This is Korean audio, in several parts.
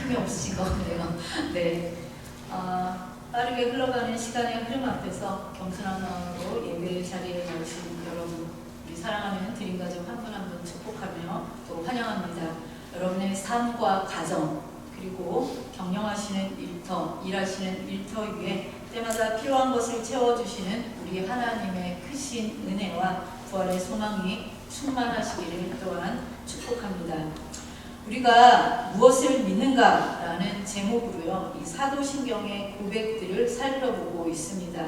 힘이 없으신 것 같네요. 네. 빠르게 흘러가는 시간의 흐름 앞에서 겸손한 마음으로 예배 자리에 나오신 여러분, 우리 사랑하는 드림가족 한 분 한 분 축복하며 또 환영합니다. 여러분의 삶과 가정, 그리고 경영하시는 일터, 일하시는 일터 위에 때마다 필요한 것을 채워주시는 우리 하나님의 크신 은혜와 부활의 소망이 충만하시기를 또한 축복합니다. 우리가 무엇을 믿는가라는 제목으로요, 이 사도신경의 고백들을 살펴보고 있습니다.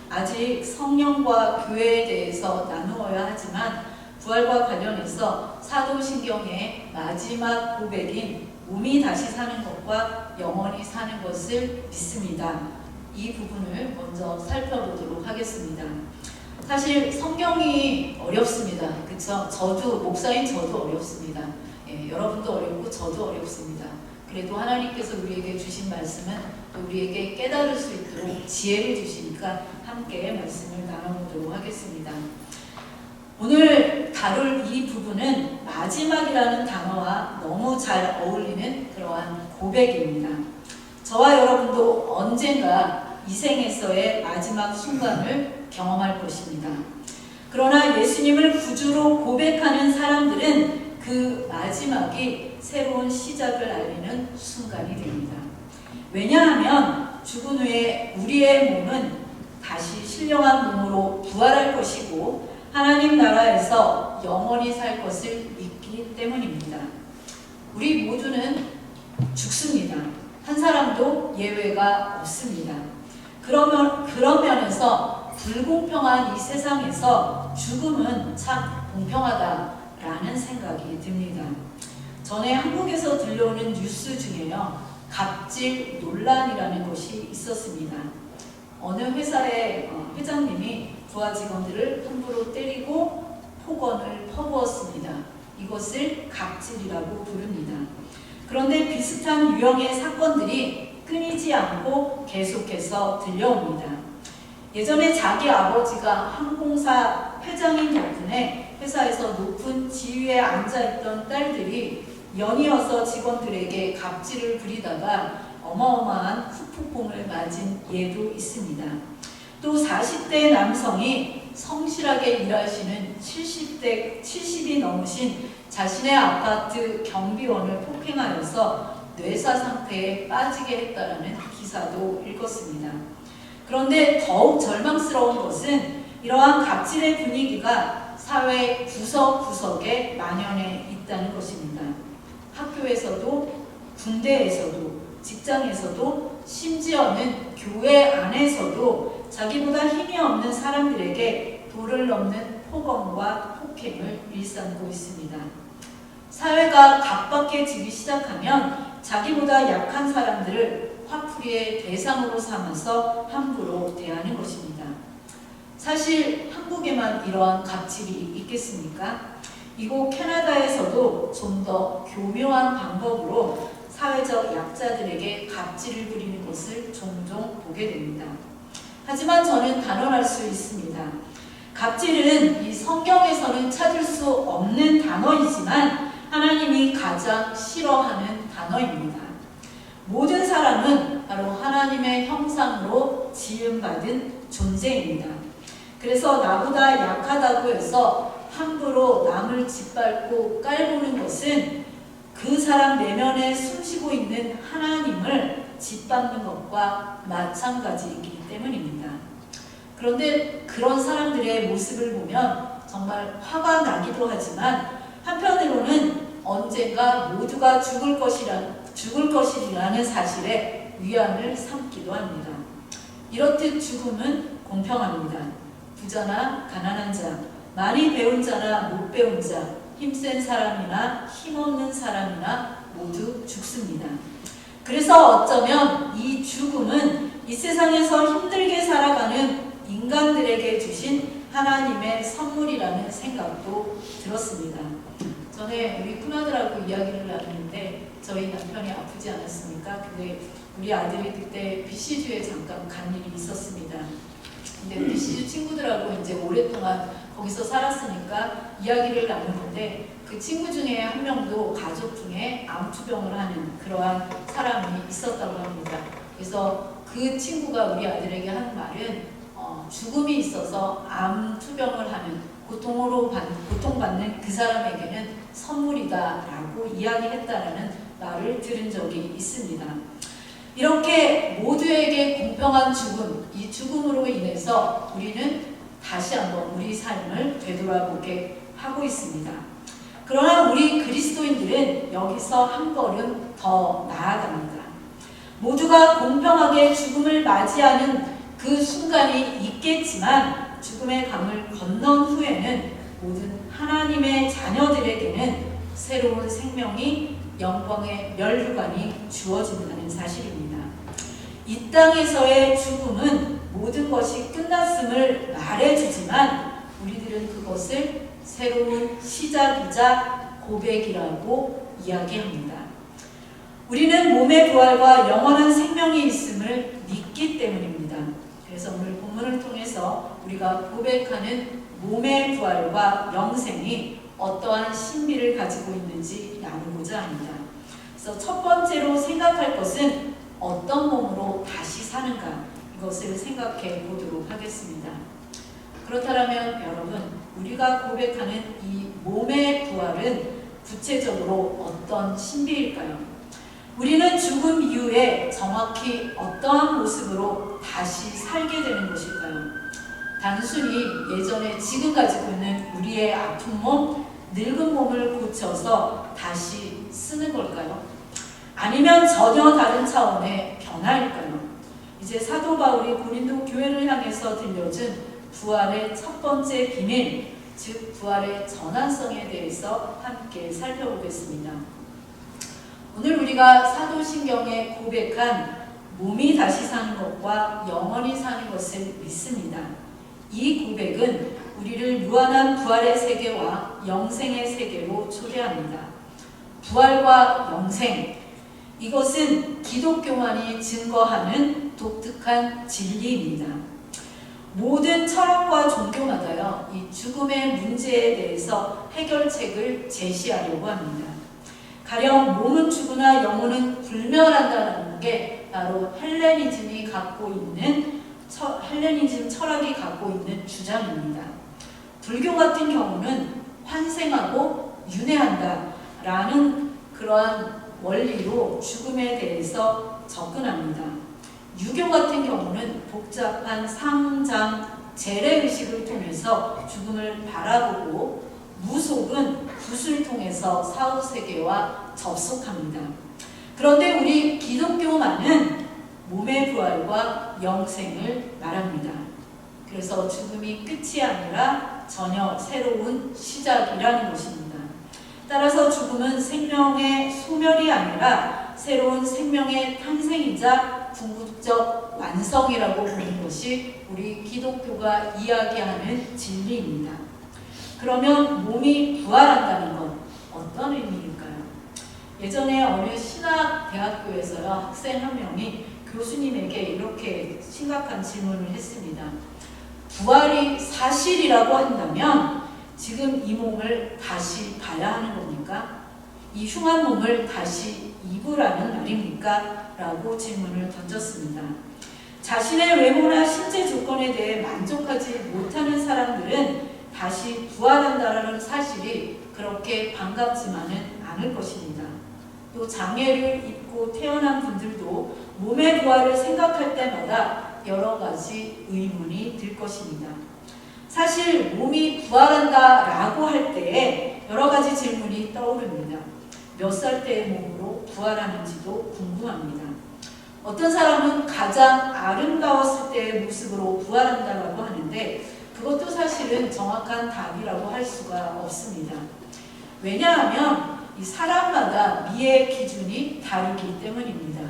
아직 성령과 교회에 대해서 나누어야 하지만 부활과 관련해서 사도신경의 마지막 고백인 몸이 다시 사는 것과 영원히 사는 것을 믿습니다. 이 부분을 먼저 살펴보도록 하겠습니다. 사실 성경이 어렵습니다. 그쵸? 목사인 저도 어렵습니다. 여러분도 어렵고 저도 어렵습니다. 그래도 하나님께서 우리에게 주신 말씀은 또 우리에게 깨달을 수 있도록 지혜를 주시니까 함께 말씀을 나눠보도록 하겠습니다. 오늘 다룰 이 부분은 마지막이라는 단어와 너무 잘 어울리는 그러한 고백입니다. 저와 여러분도 언젠가 이 생에서의 마지막 순간을 경험할 것입니다. 그러나 예수님을 구주로 고백하는 사람들은 그 마지막이 새로운 시작을 알리는 순간이 됩니다. 왜냐하면 죽은 후에 우리의 몸은 다시 신령한 몸으로 부활할 것이고 하나님 나라에서 영원히 살 것을 믿기 때문입니다. 우리 모두는 죽습니다. 한 사람도 예외가 없습니다. 그런 면에서 불공평한 이 세상에서 죽음은 참 공평하다라는 생각이 듭니다. 전에 한국에서 들려오는 뉴스 중에요, 갑질 논란이라는 것이 있었습니다. 어느 회사의 회장님이 부하 직원들을 함부로 때리고 폭언을 퍼부었습니다. 이것을 갑질이라고 부릅니다. 그런데 비슷한 유형의 사건들이 끊이지 않고 계속해서 들려옵니다. 예전에 자기 아버지가 항공사 회장인 덕분에 회사에서 높은 지위에 앉아있던 딸들이 연이어서 직원들에게 갑질을 부리다가 어마어마한 후폭풍을 맞은 예도 있습니다. 또 40대 남성이 성실하게 일하시는 70이 넘으신 자신의 아파트 경비원을 폭행하여서 뇌사 상태에 빠지게 했다라는 기사도 읽었습니다. 그런데 더욱 절망스러운 것은 이러한 갑질의 분위기가 사회 구석구석에 만연해 있다는 것입니다. 학교에서도, 군대에서도, 직장에서도, 심지어는 교회 안에서도 자기보다 힘이 없는 사람들에게 도를 넘는 폭언과 폭행을 일삼고 있습니다. 사회가 각박해지기 시작하면 자기보다 약한 사람들을 화풀이의 대상으로 삼아서 함부로 대하는 것입니다. 사실 한국에만 이러한 갑질이 있겠습니까? 이곳 캐나다에서도 좀 더 교묘한 방법으로 사회적 약자들에게 갑질을 부리는 것을 종종 보게 됩니다. 하지만 저는 단언할 수 있습니다. 갑질은 이 성경에서는 찾을 수 없는 단어이지만 하나님이 가장 싫어하는 단어입니다. 모든 사람은 바로 하나님의 형상으로 지음받은 존재입니다. 그래서 나보다 약하다고 해서 함부로 남을 짓밟고 깔보는 것은 그 사람 내면에 숨쉬고 있는 하나님을 짓밟는 것과 마찬가지이기 때문입니다. 그런데 그런 사람들의 모습을 보면 정말 화가 나기도 하지만 한편으로는 언젠가 모두가 죽을 것이라는 사실에 위안을 삼기도 합니다. 이렇듯 죽음은 공평합니다. 부자나 가난한 자, 많이 배운 자나 못 배운 자, 힘센 사람이나 힘없는 사람이나 모두 죽습니다. 그래서 어쩌면 이 죽음은 이 세상에서 힘들게 살아가는 인간들에게 주신 하나님의 선물이라는 생각도 들었습니다. 전에 우리 큰아들하고 이야기를 나누는데 저희 남편이 아프지 않았습니까? 근데 우리 아들이 그때 BC주에 잠깐 간 일이 있었습니다. 근데 BC주 친구들하고 이제 오랫동안 거기서 살았으니까 이야기를 나누는데 그 친구 중에 한 명도 가족 중에 암투병을 하는 그러한 사람이 있었다고 합니다. 그래서 그 친구가 우리 아들에게 하는 말은 죽음이 있어서 암 투병을 하는 고통받는 그 사람에게는 선물이다라고 이야기했다라는 말을 들은 적이 있습니다. 이렇게 모두에게 공평한 죽음, 이 죽음으로 인해서 우리는 다시 한번 우리 삶을 되돌아보게 하고 있습니다. 그러나 우리 그리스도인들은 여기서 한 걸음 더 나아갑니다. 모두가 공평하게 죽음을 맞이하는 그 순간이 있겠지만 죽음의 강을 건넌 후에는 모든 하나님의 자녀들에게는 새로운 생명이 영광의 멸류관이 주어진다는 사실입니다. 이 땅에서의 죽음은 모든 것이 끝났음을 말해주지만 우리들은 그것을 새로운 시작이자 고백이라고 이야기합니다. 우리는 몸의 부활과 영원한 생명이 있음을 믿기 때문입니다. 그래서 오늘 본문을 통해서 우리가 고백하는 몸의 부활과 영생이 어떠한 신비를 가지고 있는지 나누고자 합니다. 그래서 첫 번째로 생각할 것은 어떤 몸으로 다시 사는가, 이것을 생각해 보도록 하겠습니다. 그렇다면 여러분, 우리가 고백하는 이 몸의 부활은 구체적으로 어떤 신비일까요? 우리는 죽음 이후에 정확히 어떠한 모습으로 다시 살게 되는 것일까요? 단순히 예전에 지금 가지고 있는 우리의 아픈 몸, 늙은 몸을 고쳐서 다시 쓰는 걸까요? 아니면 전혀 다른 차원의 변화일까요? 이제 사도 바울이 고린도 교회를 향해서 들려준 부활의 첫 번째 비밀, 즉 부활의 전환성에 대해서 함께 살펴보겠습니다. 오늘 우리가 사도신경에 고백한 몸이 다시 사는 것과 영원히 사는 것을 믿습니다. 이 고백은 우리를 무한한 부활의 세계와 영생의 세계로 초대합니다. 부활과 영생, 이것은 기독교만이 증거하는 독특한 진리입니다. 모든 철학과 종교마다요, 이 죽음의 문제에 대해서 해결책을 제시하려고 합니다. 가령 몸은 죽으나 영혼은 불멸한다는 게 바로 헬레니즘 철학이 갖고 있는 주장입니다. 불교 같은 경우는 환생하고 윤회한다라는 그러한 원리로 죽음에 대해서 접근합니다. 유교 같은 경우는 복잡한 상장, 재래의식을 통해서 죽음을 바라보고, 무속은 굿을 통해서 사후세계와 접속합니다. 그런데 우리 기독교만은 몸의 부활과 영생을 말합니다. 그래서 죽음이 끝이 아니라 전혀 새로운 시작이라는 것입니다. 따라서 죽음은 생명의 소멸이 아니라 새로운 생명의 탄생이자 궁극적 완성이라고 보는 것이 우리 기독교가 이야기하는 진리입니다. 그러면 몸이 부활한다는 건 어떤 의미일까요? 예전에 어느 신학대학교에서요, 학생 한 명이 교수님에게 이렇게 심각한 질문을 했습니다. 부활이 사실이라고 한다면 지금 이 몸을 다시 봐야 하는 겁니까? 이 흉한 몸을 다시 입으라는 말입니까? 라고 질문을 던졌습니다. 자신의 외모나 신체 조건에 대해 만족하지 못하는 사람들은 다시 부활한다는 사실이 그렇게 반갑지만은 않을 것입니다. 또 장애를 입고 태어난 분들도 몸의 부활을 생각할 때마다 여러 가지 의문이 들 것입니다. 사실 몸이 부활한다라고 할 때에 여러 가지 질문이 떠오릅니다. 몇 살 때의 몸으로 부활하는지도 궁금합니다. 어떤 사람은 가장 아름다웠을 때의 모습으로 부활한다라고 하는데 그것도 사실은 정확한 답이라고 할 수가 없습니다. 왜냐하면 이 사람마다 미의 기준이 다르기 때문입니다.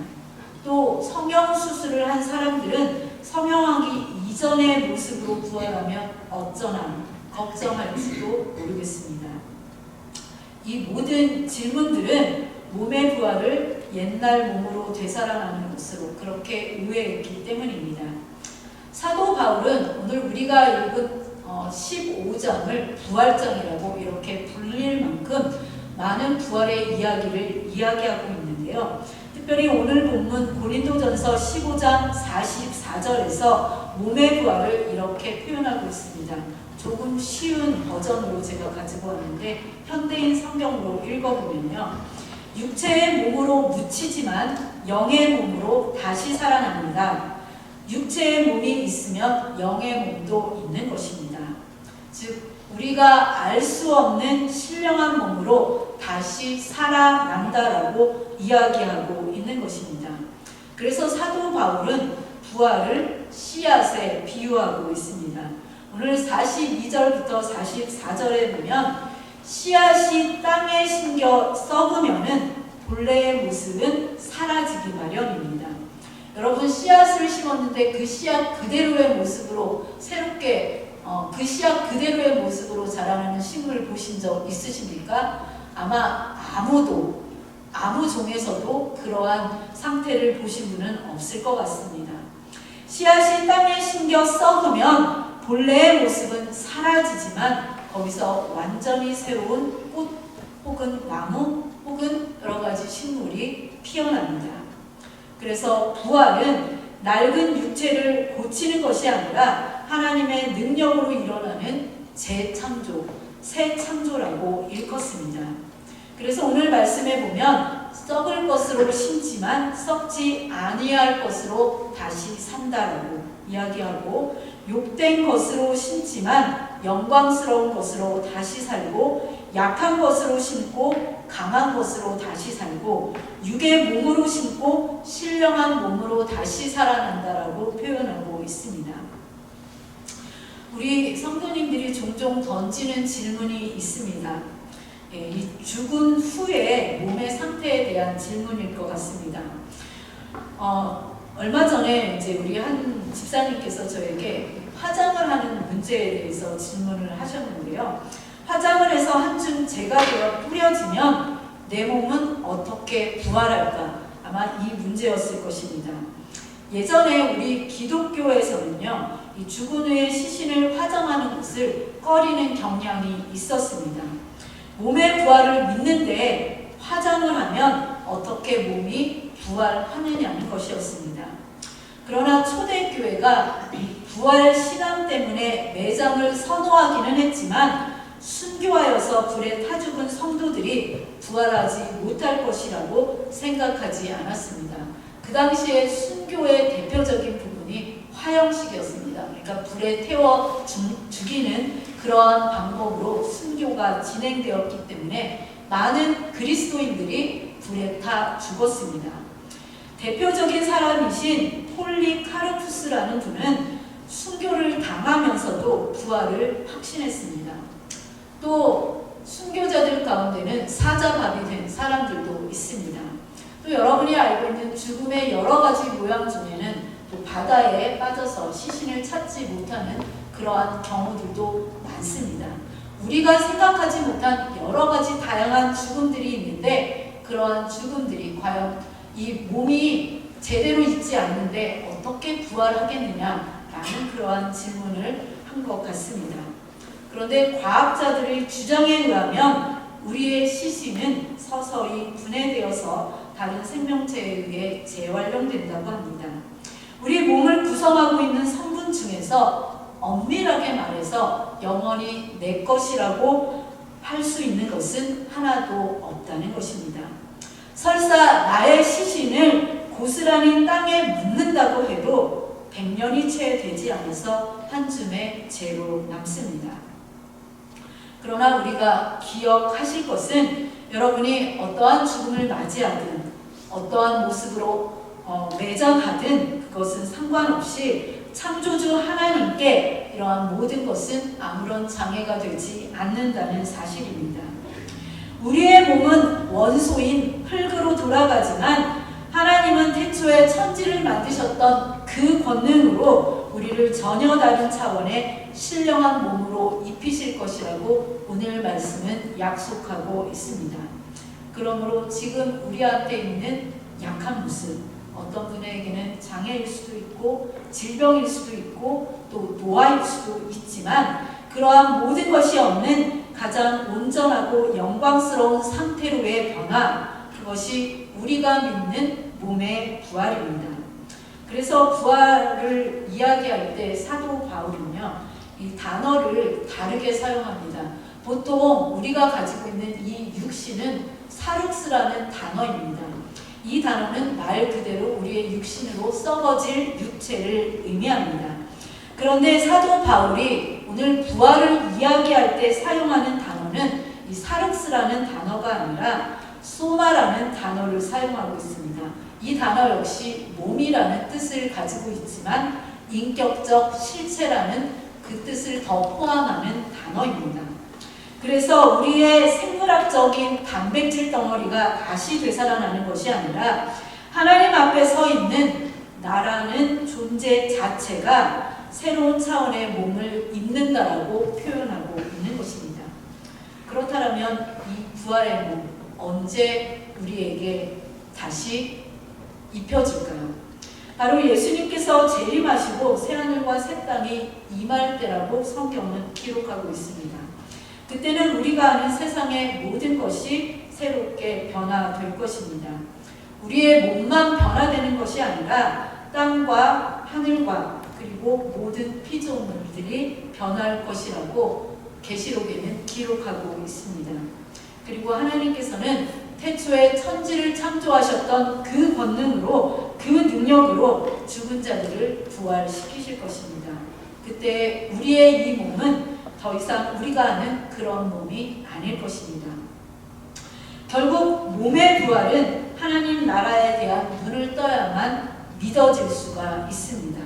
또 성형수술을 한 사람들은 성형하기 이전의 모습으로 부활하면 어쩌나 걱정할지도 모르겠습니다. 이 모든 질문들은 몸의 부활을 옛날 몸으로 되살아나는 것으로 그렇게 오해했기 때문입니다. 사도 바울은 오늘 우리가 읽은 15장을 부활장이라고 이렇게 불릴 만큼 많은 부활의 이야기를 이야기하고 있는데요. 있는데요. 특별히 오늘 본문 고린도전서 15장 44절에서 몸의 부활을 이렇게 표현하고 있습니다. 조금 쉬운 버전으로 제가 가지고 왔는데 현대인 성경으로 읽어보면요. 육체의 몸으로 묻히지만 영의 몸으로 다시 살아납니다. 육체의 몸이 있으면 영의 몸도 있는 것입니다. 즉 우리가 알 수 없는 신령한 몸으로 다시 살아난다라고 이야기하고 있는 것입니다. 그래서 사도 바울은 부활을 씨앗에 비유하고 있습니다. 오늘 42절부터 44절에 보면 씨앗이 땅에 심겨 썩으면은 본래의 모습은 사라지기 마련입니다. 여러분 씨앗을 심었는데 그 씨앗 그대로의 모습으로 새롭게 그 씨앗 그대로의 모습으로 자라나는 식물을 보신 적 있으십니까? 아마 아무 종에서도 그러한 상태를 보신 분은 없을 것 같습니다. 씨앗이 땅에 심겨 썩으면 본래의 모습은 사라지지만 거기서 완전히 새로운 꽃 혹은 나무 혹은 여러 가지 식물이 피어납니다. 그래서 부활은 낡은 육체를 고치는 것이 아니라 하나님의 능력으로 일어나는 재창조, 새 창조라고 일컫습니다. 그래서 오늘 말씀에 보면 썩을 것으로 심지만 썩지 아니할 것으로 다시 산다라고 이야기하고 욕된 것으로 심지만 영광스러운 것으로 다시 살고 약한 것으로 심고 강한 것으로 다시 살고 육의 몸으로 심고 신령한 몸으로 다시 살아난다라고 표현하고 있습니다. 우리 성도님들이 종종 던지는 질문이 있습니다. 이 죽은 후의 몸의 상태에 대한 질문일 것 같습니다. 얼마 전에 이제 우리 한 집사님께서 저에게 화장을 하는 문제에 대해서 질문을 하셨는데요. 화장을 해서 한 줌 재가 되어 뿌려지면 내 몸은 어떻게 부활할까? 아마 이 문제였을 것입니다. 예전에 우리 기독교에서는요, 이 죽은 후에 시신을 화장하는 것을 꺼리는 경향이 있었습니다. 몸의 부활을 믿는데 화장을 하면 어떻게 몸이 부활하느냐는 것이었습니다. 그러나 초대교회가 부활 신앙 때문에 매장을 선호하기는 했지만 순교하여서 불에 타 죽은 성도들이 부활하지 못할 것이라고 생각하지 않았습니다. 그 당시에 순교의 대표적인 부분이 화형식이었습니다. 그러니까 불에 태워 죽이는 그러한 방법으로 순교가 진행되었기 때문에 많은 그리스도인들이 불에 타 죽었습니다. 대표적인 사람이신 폴리카르푸스라는 분은 순교를 당하면서도 부활을 확신했습니다. 또 순교자들 가운데는 사자밥이 된 사람들도 있습니다. 또 여러분이 알고 있는 죽음의 여러 가지 모양 중에는 또 바다에 빠져서 시신을 찾지 못하는 그러한 경우들도 많습니다. 우리가 생각하지 못한 여러 가지 다양한 죽음들이 있는데 그러한 죽음들이 과연 이 몸이 제대로 있지 않는데 어떻게 부활하겠느냐라는 그러한 질문을 한 것 같습니다. 그런데 과학자들의 주장에 의하면 우리의 시신은 서서히 분해되어서 다른 생명체에 의해 재활용된다고 합니다. 우리 몸을 구성하고 있는 성분 중에서 엄밀하게 말해서 영원히 내 것이라고 할 수 있는 것은 하나도 없다는 것입니다. 설사 나의 시신을 고스란히 땅에 묻는다고 해도 100년이 채 되지 않아서 한 줌의 재로 남습니다. 그러나 우리가 기억하실 것은 여러분이 어떠한 죽음을 맞이하든 어떠한 모습으로 매장하든 그것은 상관없이 창조주 하나님께 이러한 모든 것은 아무런 장애가 되지 않는다는 사실입니다. 우리의 몸은 원소인 흙으로 돌아가지만 하나님은 태초에 천지를 만드셨던 그 권능으로 우리를 전혀 다른 차원의 신령한 몸으로 입히실 것이라고 오늘 말씀은 약속하고 있습니다. 그러므로 지금 우리한테 있는 약한 모습, 어떤 분에게는 장애일 수도 있고 질병일 수도 있고 또 노화일 수도 있지만 그러한 모든 것이 없는 가장 온전하고 영광스러운 상태로의 변화, 그것이 우리가 믿는 몸의 부활입니다. 그래서 부활을 이야기할 때 사도 바울은요, 이 단어를 다르게 사용합니다. 보통 우리가 가지고 있는 이 육신은 사룩스라는 단어입니다. 이 단어는 말 그대로 우리의 육신으로 썩어질 육체를 의미합니다. 그런데 사도 바울이 오늘 부활을 이야기할 때 사용하는 단어는 이 사룩스라는 단어가 아니라 소마라는 단어를 사용하고 있습니다. 이 단어 역시 몸이라는 뜻을 가지고 있지만 인격적 실체라는 그 뜻을 더 포함하는 단어입니다. 그래서 우리의 생물학적인 단백질 덩어리가 다시 되살아나는 것이 아니라 하나님 앞에 서 있는 나라는 존재 자체가 새로운 차원의 몸을 입는다라고 표현하고 있는 것입니다. 그렇다면 이 부활의 몸 언제 우리에게 다시 입혀질까요? 바로 예수님께서 재림하시고 새하늘과 새 땅이 임할 때라고 성경은 기록하고 있습니다. 그때는 우리가 아는 세상의 모든 것이 새롭게 변화될 것입니다. 우리의 몸만 변화되는 것이 아니라 땅과 하늘과 그리고 모든 피조물들이 변할 것이라고 계시록에는 기록하고 있습니다. 그리고 하나님께서는 태초에 천지를 창조하셨던 그 권능으로, 그 능력으로 죽은 자들을 부활시키실 것입니다. 그때 우리의 이 몸은 더 이상 우리가 아는 그런 몸이 아닐 것입니다. 결국 몸의 부활은 하나님 나라에 대한 눈을 떠야만 믿어질 수가 있습니다.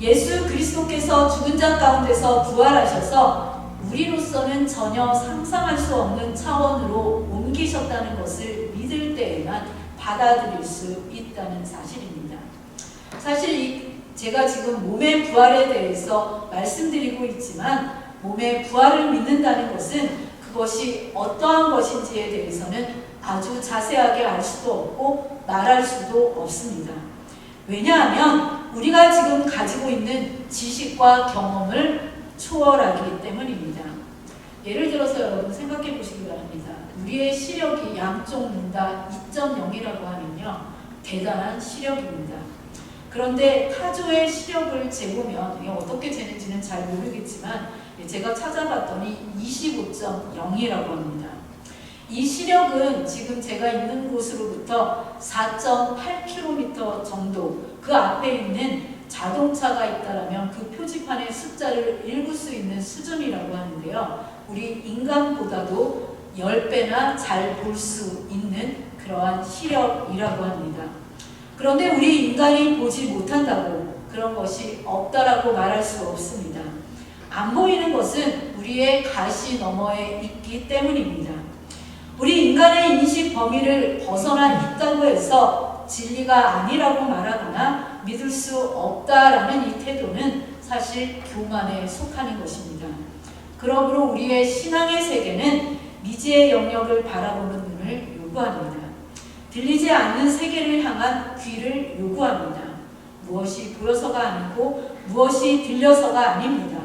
예수 그리스도께서 죽은 자 가운데서 부활하셔서 우리로서는 전혀 상상할 수 없는 차원으로 옮기셨다는 것을 믿을 때에만 받아들일 수 있다는 사실입니다. 사실 제가 지금 몸의 부활에 대해서 말씀드리고 있지만 몸의 부활을 믿는다는 것은 그것이 어떠한 것인지에 대해서는 아주 자세하게 알 수도 없고 말할 수도 없습니다. 왜냐하면 우리가 지금 가지고 있는 지식과 경험을 초월하기 때문입니다. 예를 들어서 여러분 생각해 보시기 바랍니다. 우리의 시력이 양쪽 눈 다 2.0이라고 하면요, 대단한 시력입니다. 그런데 타조의 시력을 재보면 이게 어떻게 재는지는 잘 모르겠지만 제가 찾아봤더니 25.0이라고 합니다. 이 시력은 지금 제가 있는 곳으로부터 4.8km 정도 그 앞에 있는 자동차가 있다라면 그 표지판의 숫자를 읽을 수 있는 수준이라고 하는데요. 우리 인간보다도 10배나 잘 볼 수 있는 그러한 시력이라고 합니다. 그런데 우리 인간이 보지 못한다고 그런 것이 없다라고 말할 수 없습니다. 안 보이는 것은 우리의 가시 너머에 있기 때문입니다. 우리 인간의 인식 범위를 벗어나 있다고 해서 진리가 아니라고 말하거나 믿을 수 없다라는 이 태도는 사실 교만에 속하는 것입니다. 그러므로 우리의 신앙의 세계는 미지의 영역을 바라보는 눈을 요구합니다. 들리지 않는 세계를 향한 귀를 요구합니다. 무엇이 보여서가 아니고 무엇이 들려서가 아닙니다.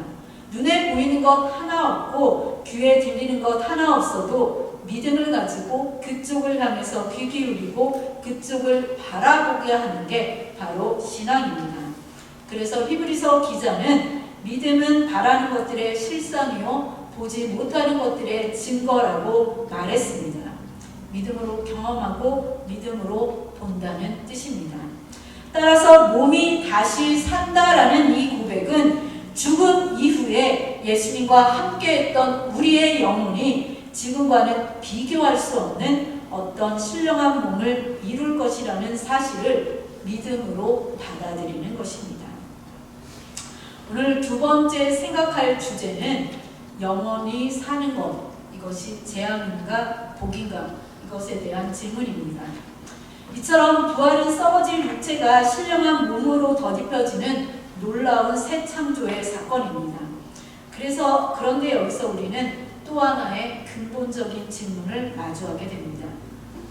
눈에 보이는 것 하나 없고 귀에 들리는 것 하나 없어도 믿음을 가지고 그쪽을 향해서 귀 기울이고 그쪽을 바라보게 하는 게 바로 신앙입니다. 그래서 히브리서 기자는 믿음은 바라는 것들의 실상이요 보지 못하는 것들의 증거라고 말했습니다. 믿음으로 경험하고 믿음으로 본다는 뜻입니다. 따라서 몸이 다시 산다라는 이 고백은 죽음 이후에 예수님과 함께했던 우리의 영혼이 지금과는 비교할 수 없는 어떤 신령한 몸을 이룰 것이라는 사실을 믿음으로 받아들이는 것입니다. 오늘 두 번째 생각할 주제는 영원히 사는 것, 이것이 재앙인가 복인가, 이것에 대한 질문입니다. 이처럼 부활은 썩어질 육체가 신령한 몸으로 덧입혀지는 놀라운 새 창조의 사건입니다. 그런데 여기서 우리는 또 하나의 근본적인 질문을 마주하게 됩니다.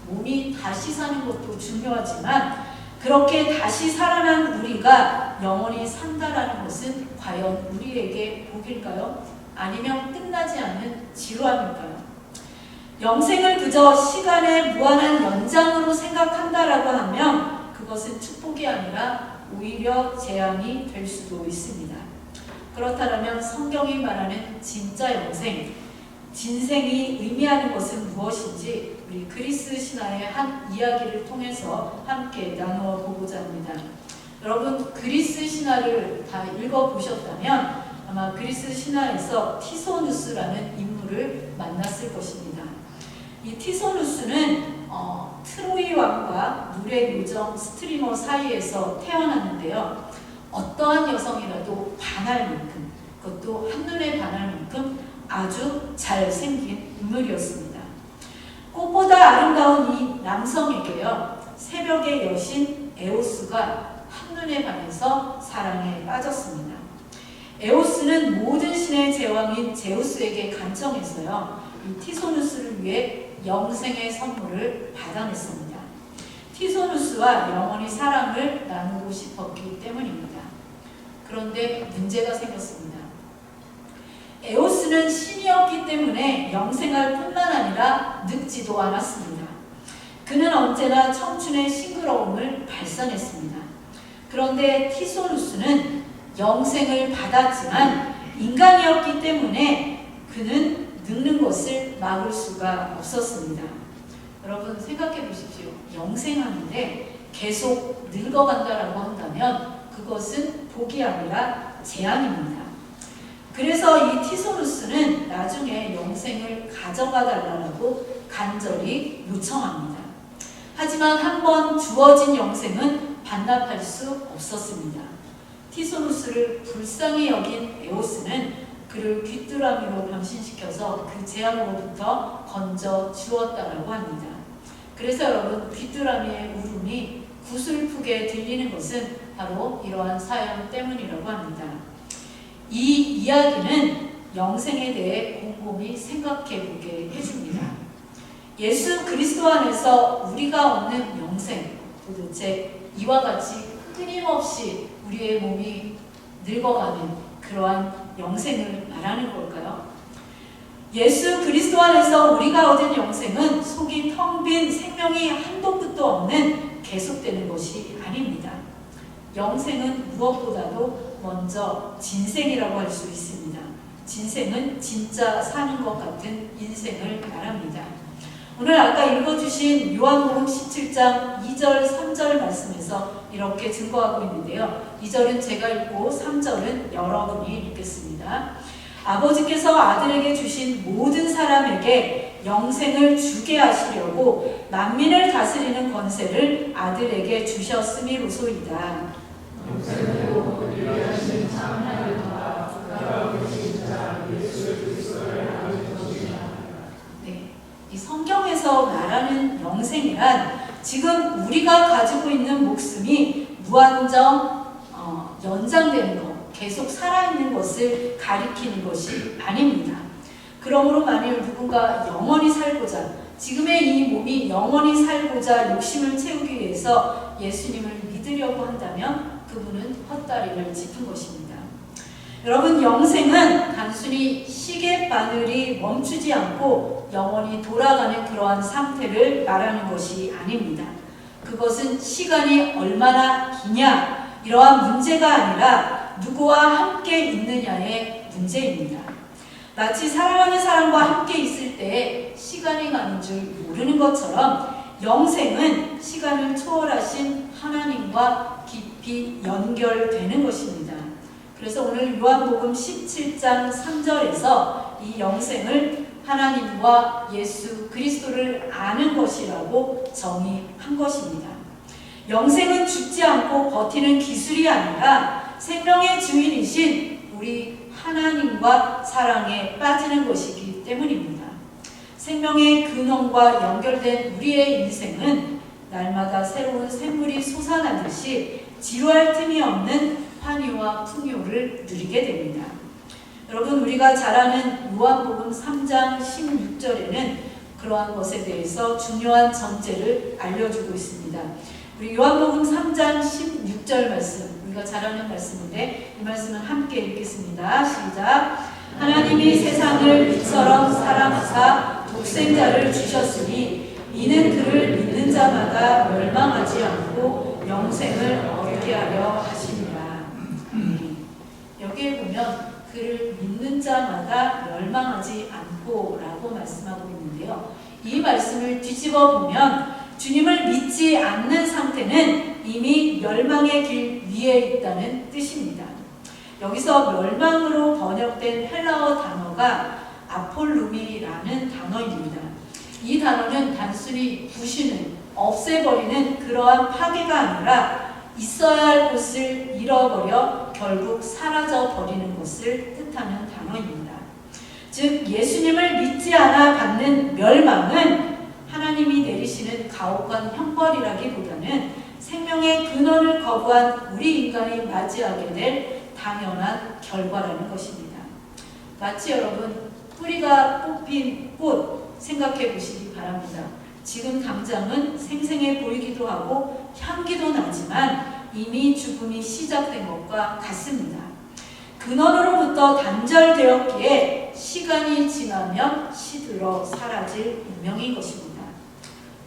몸이 다시 사는 것도 중요하지만 그렇게 다시 살아난 우리가 영원히 산다라는 것은 과연 우리에게 복일까요? 아니면 끝나지 않는 지루함일까요? 영생을 그저 시간의 무한한 연장으로 생각한다라고 하면 그것은 축복이 아니라 오히려 재앙이 될 수도 있습니다. 그렇다면 성경이 말하는 진짜 영생, 진생이 의미하는 것은 무엇인지 우리 그리스 신화의 한 이야기를 통해서 함께 나누어 보고자 합니다. 여러분, 그리스 신화를 다 읽어보셨다면 아마 그리스 신화에서 티소누스라는 인물을 만났을 것입니다. 이 티소누스는 트로이 왕과 물의 요정 스트리머 사이에서 태어났는데요. 어떠한 여성이라도 반할 만큼, 그것도 한눈에 반할 만큼 아주 잘생긴 인물이었습니다. 꽃보다 아름다운 이 남성에게요, 새벽의 여신 에오스가 한눈에 반해서 사랑에 빠졌습니다. 에오스는 모든 신의 제왕인 제우스에게 간청해서요, 이 티소누스를 위해 영생의 선물을 받아냈습니다. 티소누스와 영원히 사랑을 나누고 싶었기 때문입니다. 그런데 문제가 생겼습니다. 에오스는 신이었기 때문에 영생할 뿐만 아니라 늙지도 않았습니다. 그는 언제나 청춘의 싱그러움을 발산했습니다. 그런데 티소누스는 영생을 받았지만 인간이었기 때문에 그는 늙는 것을 막을 수가 없었습니다. 여러분 생각해 보십시오. 영생하는데 계속 늙어간다라고 한다면 그것은 복이 아니라 재앙입니다. 그래서 이 티소누스는 나중에 영생을 가져가 달라고 간절히 요청합니다. 하지만 한번 주어진 영생은 반납할 수 없었습니다. 티소누스를 불쌍히 여긴 에오스는 그를 귀뚜라미로 변신시켜서 그 재앙으로부터 건져 주었다라고 합니다. 그래서 여러분, 귀뚜라미의 울음이 구슬프게 들리는 것은 바로 이러한 사연 때문이라고 합니다. 이 이야기는 영생에 대해 곰곰이 생각해보게 해줍니다. 예수 그리스도 안에서 우리가 얻는 영생, 도대체 이와 같이 끊임없이 우리의 몸이 늙어가는 그러한 영생을 말하는 걸까요? 예수 그리스도 안에서 우리가 얻은 영생은 속이 텅 빈 생명이 한도 끝도 없는 계속되는 것이 아닙니다. 영생은 무엇보다도 먼저 진생이라고 할 수 있습니다. 진생은 진짜 사는 것 같은 인생을 말합니다. 오늘 아까 읽어주신 요한복음 17장 2절 3절 말씀에서 이렇게 증거하고 있는데요. 2절은 제가 읽고 3절은 여러분이 읽겠습니다. 아버지께서 아들에게 주신 모든 사람에게 영생을 주게 하시려고 만민을 다스리는 권세를 아들에게 주셨음이로소이다. 영생으로 위하신 참 하나님과 돌아오신 자 예수 그리스도를 아는 것이다. 네, 이 성경에서 말하는 영생이란 지금 우리가 가지고 있는 목숨이 무한정 연장되는 것, 계속 살아있는 것을 가리키는 것이 아닙니다. 그러므로 만일 누군가 영원히 살고자, 지금의 이 몸이 영원히 살고자 욕심을 채우기 위해서 예수님을 믿으려고 한다면 그분은 헛다리를 짚은 것입니다. 여러분, 영생은 단순히 시계 바늘이 멈추지 않고 영원히 돌아가는 그러한 상태를 말하는 것이 아닙니다. 그것은 시간이 얼마나 기냐, 이러한 문제가 아니라 누구와 함께 있느냐의 문제입니다. 마치 사랑하는 사람과 함께 있을 때 시간이 가는 줄 모르는 것처럼 영생은 시간을 초월하신 하나님과 깊이 연결되는 것입니다. 그래서 오늘 요한복음 17장 3절에서 이 영생을 하나님과 예수 그리스도를 아는 것이라고 정의한 것입니다. 영생은 죽지 않고 버티는 기술이 아니라 생명의 주인이신 우리 하나님과 사랑에 빠지는 것이기 때문입니다. 생명의 근원과 연결된 우리의 인생은 날마다 새로운 샘물이 솟아나듯이 지루할 틈이 없는 환희와 풍요를 누리게 됩니다. 여러분, 우리가 잘 아는 요한복음 3장 16절에는 그러한 것에 대해서 중요한 전제를 알려주고 있습니다. 우리 요한복음 3장 16절 말씀, 우리가 잘 아는 말씀인데 이 말씀은 함께 읽겠습니다. 시작. 하나님이 세상을 빛처럼 사랑하사 독생자를 주셨으니 이는 그를 믿는 자마다 멸망하지 않고 영생을 얻게 하려 하시니라. 여기에 보면 그를 믿는 자마다 멸망하지 않고 라고 말씀하고 있는데요. 이 말씀을 뒤집어 보면 주님을 믿지 않는 상태는 이미 멸망의 길 위에 있다는 뜻입니다. 여기서 멸망으로 번역된 헬라어 단어가 아폴루미라는 단어입니다. 이 단어는 단순히 부시는, 없애버리는 그러한 파괴가 아니라 있어야 할 곳을 잃어버려 결국 사라져 버리는 것을 뜻하는 단어입니다. 즉 예수님을 믿지 않아 받는 멸망은 하나님이 내리시는 가혹한 형벌이라기보다는 생명의 근원을 거부한 우리 인간이 맞이하게 될 당연한 결과라는 것입니다. 마치 여러분 뿌리가 뽑힌 꽃 생각해 보시기 바랍니다. 지금 당장은 생생해 보이기도 하고 향기도 나지만 이미 죽음이 시작된 것과 같습니다. 근원으로부터 단절되었기에 시간이 지나면 시들어 사라질 운명인 것입니다.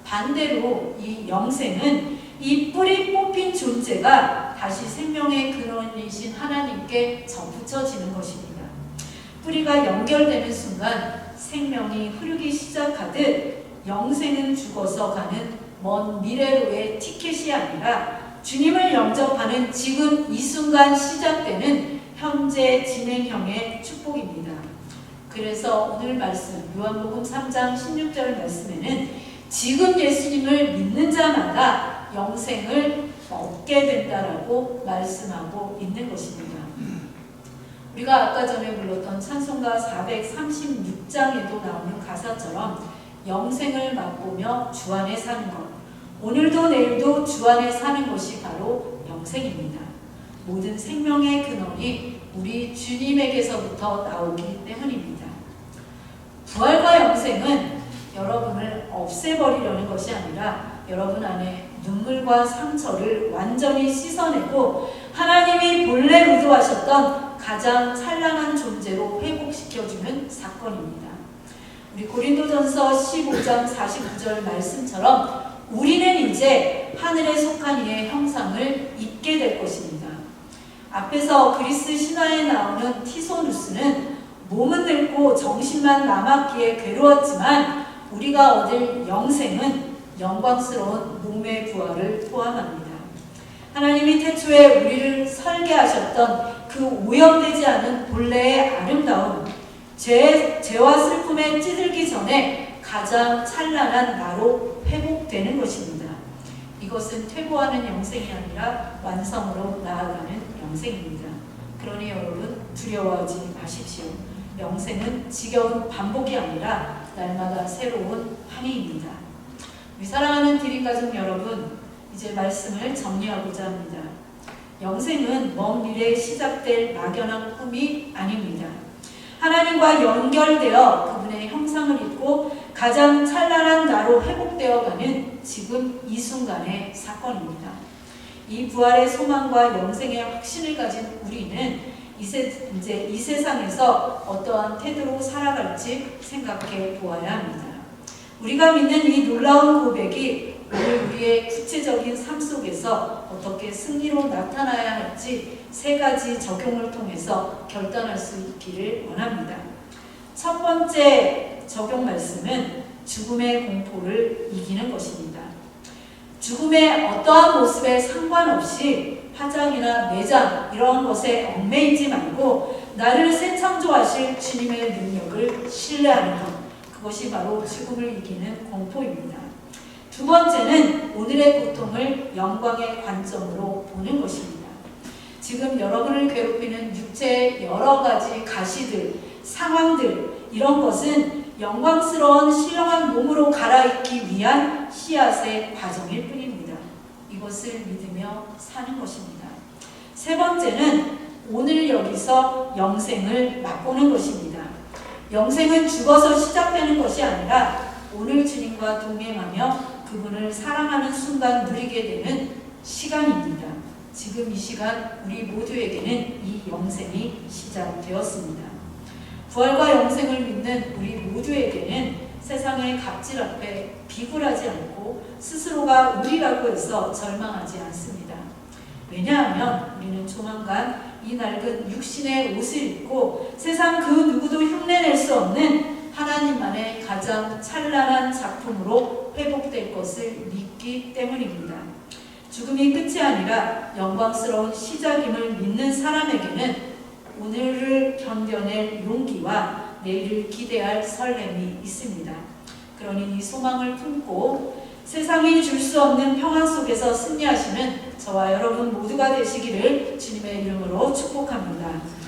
반대로 이 영생은 이 뿌리 뽑힌 존재가 다시 생명의 근원이신 하나님께 접붙여지는 것입니다. 뿌리가 연결되는 순간 생명이 흐르기 시작하듯 영생은 죽어서 가는 먼 미래로의 티켓이 아니라 주님을 영접하는 지금 이 순간 시작되는 현재 진행형의 축복입니다. 그래서 오늘 말씀 요한복음 3장 16절 말씀에는 지금 예수님을 믿는 자마다 영생을 얻게 된다라고 말씀하고 있는 것입니다. 우리가 아까 전에 불렀던 찬송가 436장에도 나오는 가사처럼 영생을 맛보며 주 안에 사는 것, 오늘도 내일도 주 안에 사는 것이 바로 영생입니다. 모든 생명의 근원이 우리 주님에게서부터 나오기 때문입니다. 부활과 영생은 여러분을 없애버리려는 것이 아니라 여러분 안에 눈물과 상처를 완전히 씻어내고 하나님이 본래 의도하셨던 가장 찬란한 존재로 회복시켜주는 사건입니다. 우리 고린도전서 15장 49절 말씀처럼 우리는 이제 하늘에 속한 이의 형상을 입게 될 것입니다. 앞에서 그리스 신화에 나오는 티소누스는 몸은 늙고 정신만 남았기에 괴로웠지만 우리가 얻을 영생은 영광스러운 몸의 부활을 포함합니다. 하나님이 태초에 우리를 설계하셨던 그 오염되지 않은 본래의 아름다움, 죄와 슬픔에 찌들기 전에 가장 찬란한 나로 회복되는 것입니다. 이것은 퇴보하는 영생이 아니라 완성으로 나아가는 영생입니다. 그러니 여러분 두려워하지 마십시오. 영생은 지겨운 반복이 아니라 날마다 새로운 환희입니다. 우리 사랑하는 드림가족 여러분, 이제 말씀을 정리하고자 합니다. 영생은 먼 미래에 시작될 막연한 꿈이 아닙니다. 하나님과 연결되어 그분의 형상을 입고 가장 찬란한 나로 회복되어가는 지금 이 순간의 사건입니다. 이 부활의 소망과 영생의 확신을 가진 우리는 이제 이 세상에서 어떠한 태도로 살아갈지 생각해 보아야 합니다. 우리가 믿는 이 놀라운 고백이 오늘 우리의 구체적인 삶 속에서 어떻게 승리로 나타나야 할지 세 가지 적용을 통해서 결단할 수 있기를 원합니다. 첫 번째 적용 말씀은 죽음의 공포를 이기는 것입니다. 죽음의 어떠한 모습에 상관없이 화장이나 매장 이런 것에 얽매이지 말고 나를 새 창조하실 주님의 능력을 신뢰하는 것, 그것이 바로 죽음을 이기는 공포입니다. 두 번째는 오늘의 고통을 영광의 관점으로 보는 것입니다. 지금 여러분을 괴롭히는 육체의 여러 가지 가시들, 상황들 이런 것은 영광스러운 신령한 몸으로 갈아입기 위한 씨앗의 과정일 뿐입니다. 이것을 믿으며 사는 것입니다. 세 번째는 오늘 여기서 영생을 맛보는 것입니다. 영생은 죽어서 시작되는 것이 아니라 오늘 주님과 동행하며 그분을 사랑하는 순간 누리게 되는 시간입니다. 지금 이 시간 우리 모두에게는 이 영생이 시작되었습니다. 부활과 영생을 믿는 우리 모두에게는 세상의 갑질 앞에 비굴하지 않고 스스로가 우리라고 해서 절망하지 않습니다. 왜냐하면 우리는 조만간 이 낡은 육신의 옷을 입고 세상 그 누구도 흉내낼 수 없는 하나님만의 가장 찬란한 작품으로 회복될 것을 믿기 때문입니다. 죽음이 끝이 아니라 영광스러운 시작임을 믿는 사람에게는 오늘을 견뎌낼 용기와 내일을 기대할 설렘이 있습니다. 그러니 이 소망을 품고 세상이 줄 수 없는 평안 속에서 승리하시는 저와 여러분 모두가 되시기를 주님의 이름으로 축복합니다.